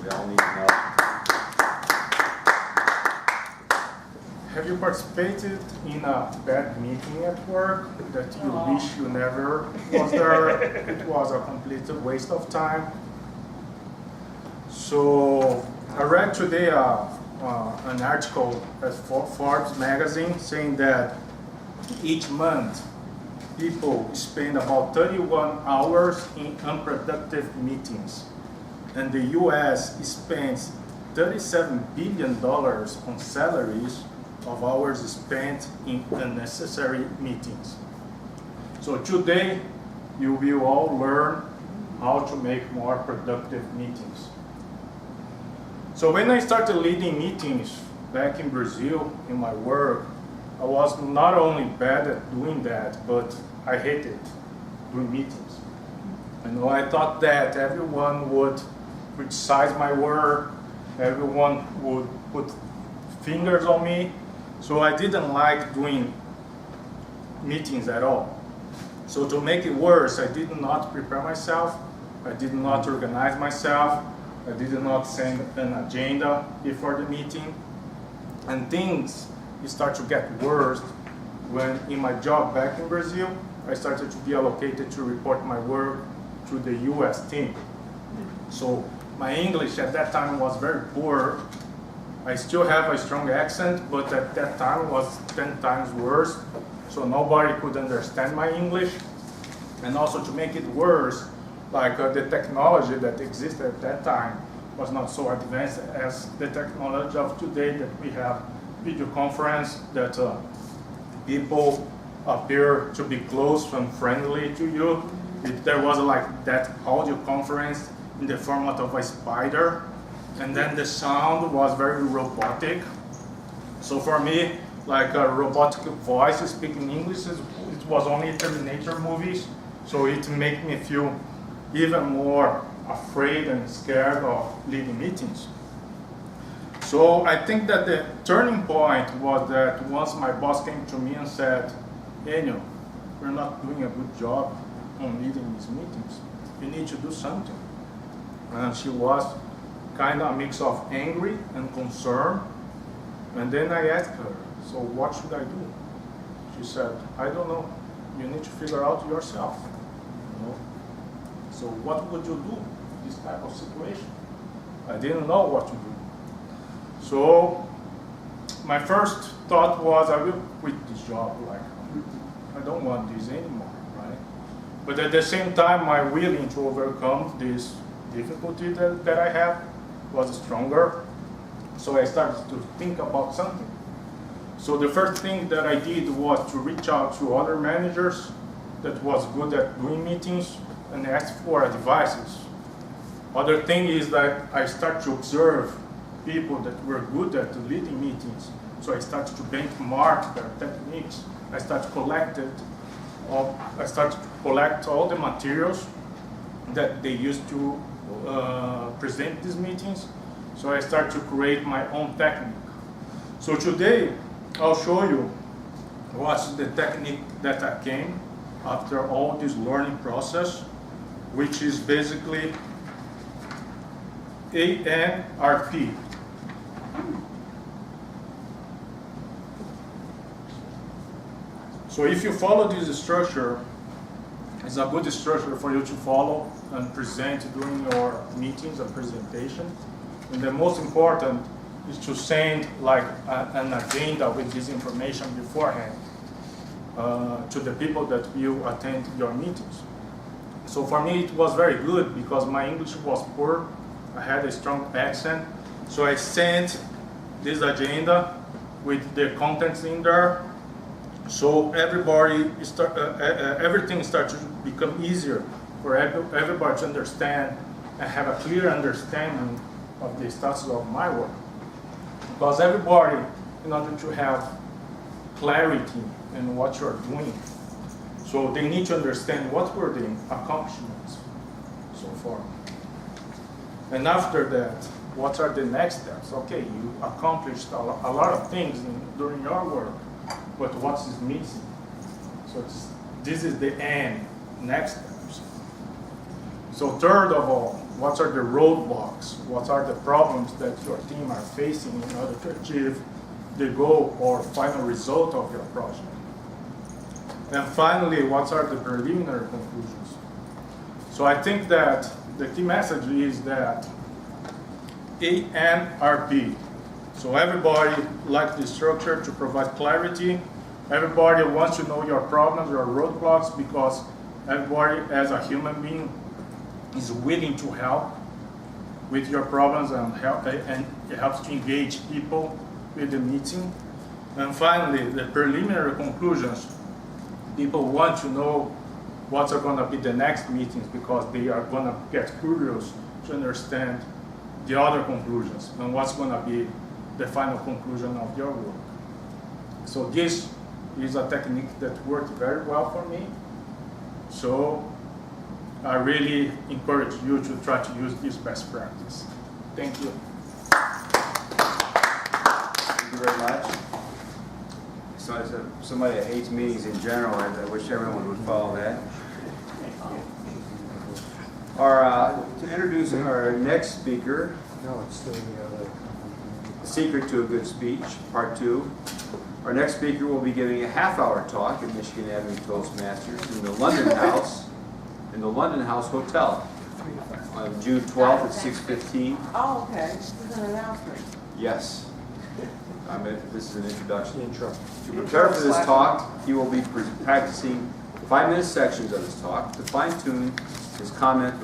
We all need to know. Have you participated in a bad meeting at work that you wish you never was there? It was a complete waste of time. So I read today an article at Forbes magazine saying that each month people spend about 31 hours in unproductive meetings, and the US spends $37 billion on salaries of hours spent in unnecessary meetings. So today you will all learn how to make more productive meetings. So when I started leading meetings back in Brazil in my work, I was not only bad at doing that, but I hated doing meetings. I thought that everyone would criticize my work, everyone would put fingers on me, so I didn't like doing meetings at all. So to make it worse, I did not prepare myself, I did not organize myself, I did not send an agenda before the meeting, and things start to get worse when in my job back in Brazil, I started to be allocated to report my work to the US team. So my English at that time was very poor. I still have a strong accent, but at that time it was 10 times worse. So nobody could understand my English. And also to make it worse, the technology that existed at that time was not so advanced as the technology of today, that we have video conference, that people appear to be close and friendly to you. There was that audio conference in the format of a spider, and then the sound was very robotic. So for me, a robotic voice speaking English, it was only Terminator movies, so it made me feel even more afraid and scared of leading meetings. So I think that the turning point was that once my boss came to me and said, Enio, we're not doing a good job on leading these meetings. You need to do something. And she was kind of a mix of angry and concern. And then I asked her, so what should I do? She said, I don't know. You need to figure out yourself. So what would you do in this type of situation? I didn't know what to do. So my first thought was, I will quit this job. I don't want this anymore, right? But at the same time, my willing to overcome this difficulty that I have was stronger. So I started to think about something. So the first thing that I did was to reach out to other managers that was good at doing meetings and ask for advices. Other thing is that I start to observe people that were good at leading meetings. So I started to benchmark their techniques. I started to collect all the materials that they used to present these meetings. So I started to create my own technique. So today I'll show you what's the technique that I came after all this learning process, which is basically ANRP. So if you follow this structure, it's a good structure for you to follow and present during your meetings and presentation. And the most important is to send an agenda with this information beforehand to the people that will attend your meetings. So for me it was very good because my English was poor. I had a strong accent. So I sent this agenda with the contents in there. So everything starts to become easier for everybody to understand and have a clear understanding of the status of my work. Because everybody, in order to have clarity in what you're doing, so they need to understand what were the accomplishments so far. And after that, what are the next steps? Okay, you accomplished a lot of things during your work, but what is missing? So this is the end, next steps. So third of all, what are the roadblocks, what are the problems that your team are facing in order to achieve the goal or final result of your project. And finally, what are the preliminary conclusions? So I think that the key message is that ANRP. So everybody likes the structure to provide clarity. Everybody wants to know your problems, your roadblocks, because everybody as a human being is willing to help with your problems and it helps to engage people with the meeting. And finally, the preliminary conclusions. People want to know what's going to be the next meetings because they are going to get curious to understand the other conclusions and what's going to be the final conclusion of your work. So this is a technique that worked very well for me. So I really encourage you to try to use this best practice. Thank you. Thank you very much. So as somebody that hates meetings in general, I wish everyone would follow that. To introduce our next speaker, Secret to a Good Speech, Part 2. Our next speaker will be giving a half-hour talk at Michigan Avenue Toastmasters in the London House, Hotel, on June 12th at 6:15. Oh, okay. This is an announcement. Yes. This is an introduction. To prepare for this talk, he will be practicing 5-minute sections of his talk to fine-tune his comment